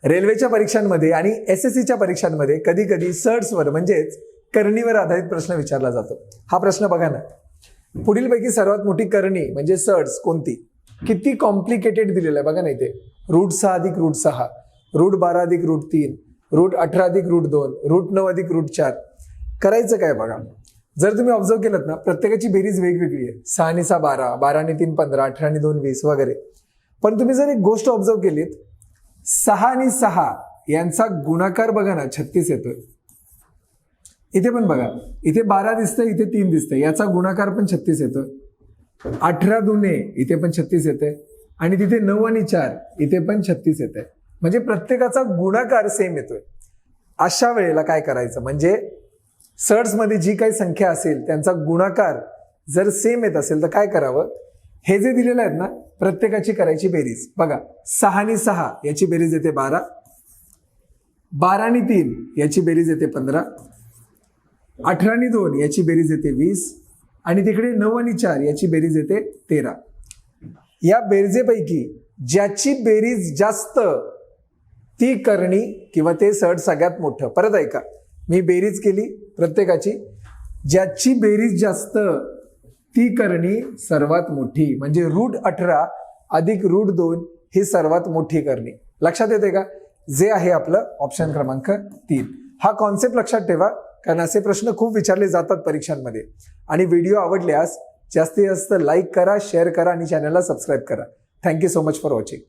रेल्वेच्या परीक्षांमध्ये आणि SSCच्या परीक्षांमध्ये कधी कधी सर्ट्सवर म्हणजेच करणीवर आधारित प्रश्न विचारला जातो. हा प्रश्न बघा ना, पुढीलपैकी सर्वात मोठी करणी म्हणजे सर्ट्स कोणती? किती कॉम्प्लिकेटेड दिलेलं आहे बघा ना इथे. रूट 6 अधिक रूट 6, रूट 12 अधिक रूट 3, रूट 18 अधिक रूट 2, रूट 9 अधिक रूट 4. करायचं काय बघा, जर तुम्ही ऑब्झर्व केलं ना प्रत्येकाची बेरीज वेगवेगळी आहे. 6 आणि 6 12, 12 आणि 3 15, 18 आणि 2 20 वगैरे. पण तुम्ही जर एक गोष्ट ऑब्झर्व केलीत, 6 आणि 6 यांचा गुणाकार बघा ना 36 येतोय. इथे पण बघा, इथे 12 दिसतंय, इथे 3 दिसतंय, याचा गुणाकार पण 36 येतोय. 18 दुने इथे पण 36 येते आणि तिथे 9 आणि 4 इथे पण 36 येते. म्हणजे प्रत्येकाचा गुणाकार सेम येतोय. अशा वेळेला काय करायचं, म्हणजे सर्ट्स मध्ये जी काही संख्या असेल त्यांचा गुणाकार जर सेम येत असेल तर काय करावं, हे जे दिलेलं आहेत ना प्रत्येकाची करायची बेरीज. बघा 6 आणि 6 याची बेरीज येते 12, 12 आणि 3 याची बेरीज येते 15, 18 आणि 2 याची बेरीज येते 20 आणि तिकडे 9 आणि 4 याची बेरीज येते 13. या बेरजेपैकी ज्याची बेरीज जास्त ती करणी किंवा ते सर्ट सगळ्यात मोठं. परत ऐका, मी बेरीज केली प्रत्येकाची, ज्याची बेरीज जास्त ती करणी सर्वात मोठी. म्हणजे रूट 18 अधिक रूट 2 ही सर्वात मोठी करणी. लक्षात येते का? जे आहे आपलं ऑप्शन क्रमांक 3. हा कॉन्सेप्ट लक्षात ठेवा, कारण असे प्रश्न खूप विचारले जातात परीक्षांमध्ये. आणि व्हिडिओ आवडल्यास जास्तीत जास्त लाईक करा, शेअर करा आणि चॅनलला सबस्क्राईब करा. Thank you so much for watching.